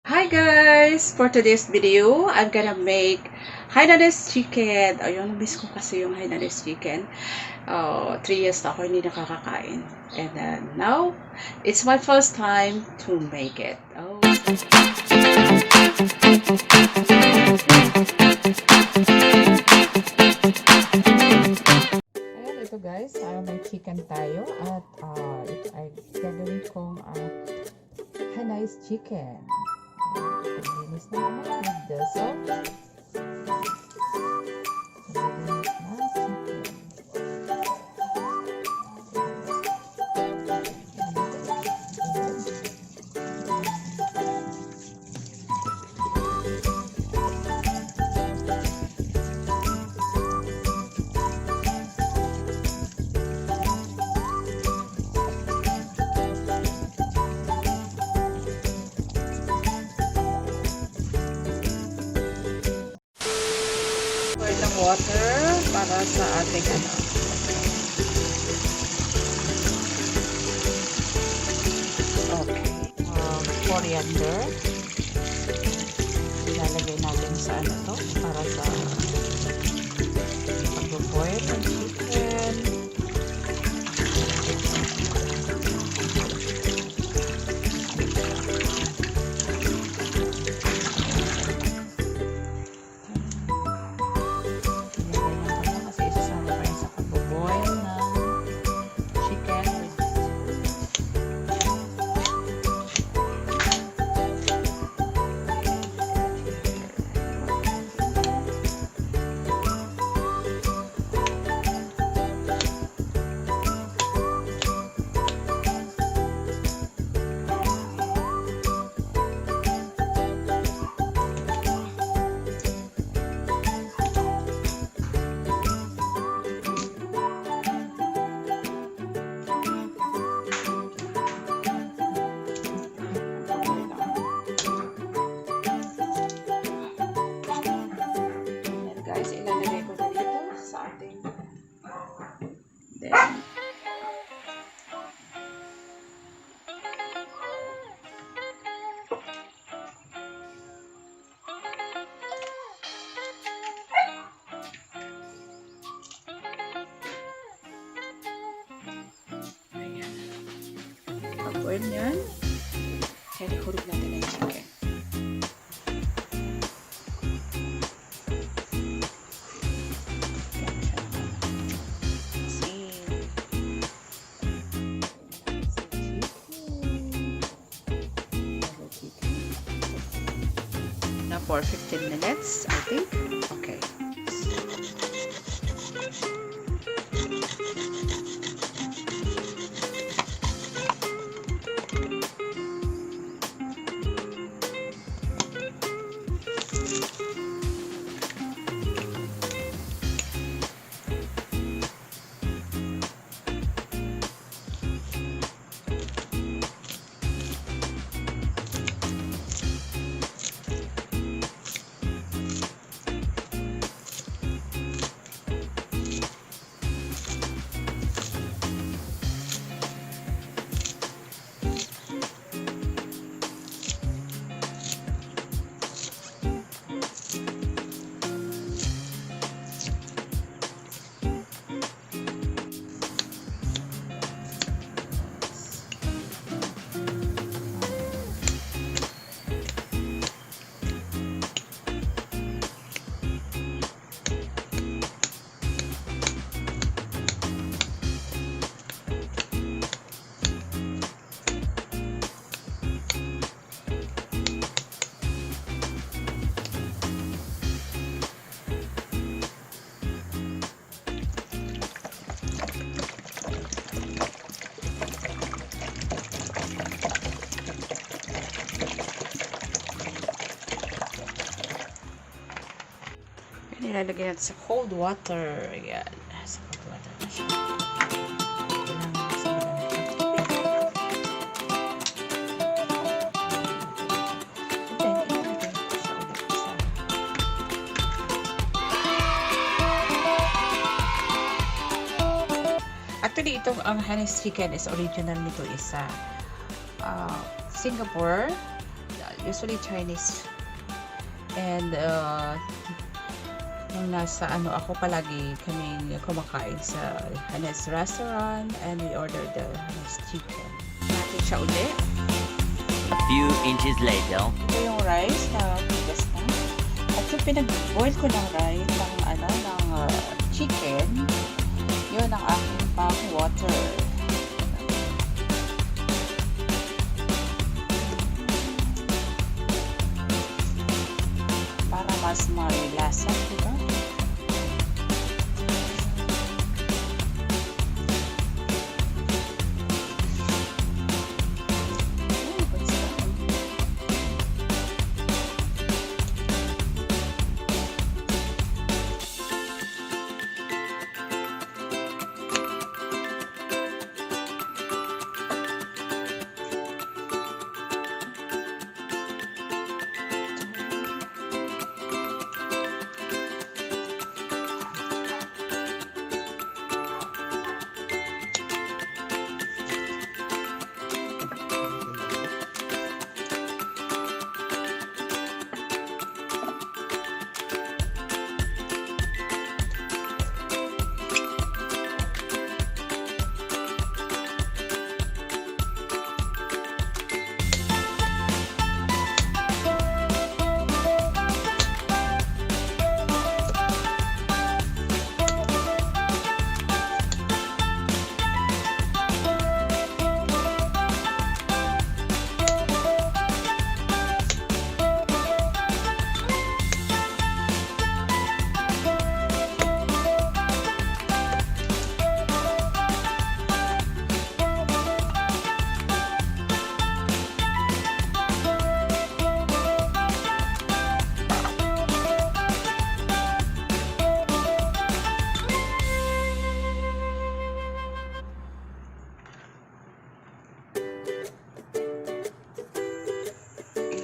Hi guys! For today's video, I'm gonna make Hainanese Chicken. Ayun, miss ko kasi yung Hainanese Chicken. 3 years na ako hindi nakakakain. And then now, it's my first time to make it. Oh. Ayan, ito guys. May chicken tayo. At ito ay gagawin kong Hainanese Chicken. Linis na naman with the salt. Linis na chicken. Water para sa ating okay, coriander ilalagay natin sa to para sa pag-boil ng chicken. Pag-boil yan, kaya hulog natin yung chicken. Now for 15 minutes, I think. Okay. Nilalagay natin sa cold water. Ayan. Sa cold water na siya. Actually, itong ang Hainanese Chicken is original nito is Singapore. usually Chinese. And nung nasa ako palagi kami kumakain sa Hainanese restaurant, and we ordered the Hainanese chicken. Natin siya ulit. A few inches later. Ito yung rice na bigas na. At yung pinag-boil ko ng rice, ng chicken, yun ang aking pang water. Para mas may lasa, diba?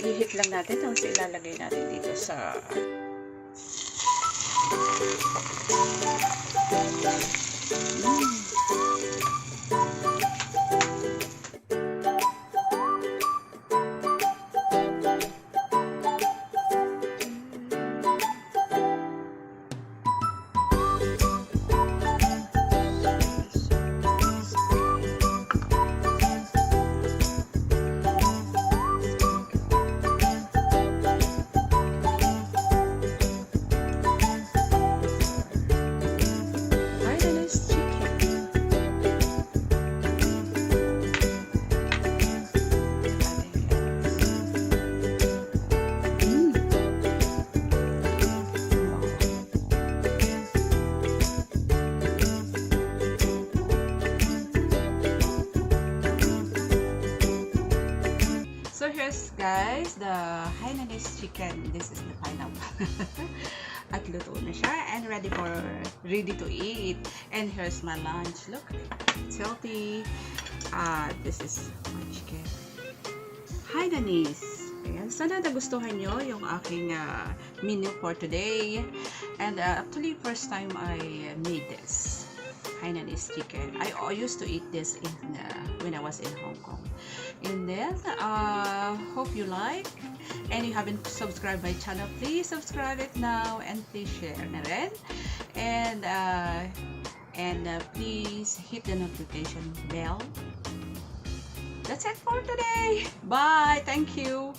Ihit lang natin, tapos ilalagay natin dito sa guys, the Hainanese chicken. This is the pineapple. At luto na siya and ready to eat. And here's my lunch. Look, it's healthy. This is my chicken. Hainanese. Ayan. Sana nagustuhan nyo yung aking menu for today. And actually, first time I made this Hainanese chicken. I used to eat this when I was in Hong Kong. And then, hope you like. And you haven't subscribed my channel, please subscribe it now and please share na rin. And please hit the notification bell. That's it for today. Bye. Thank you.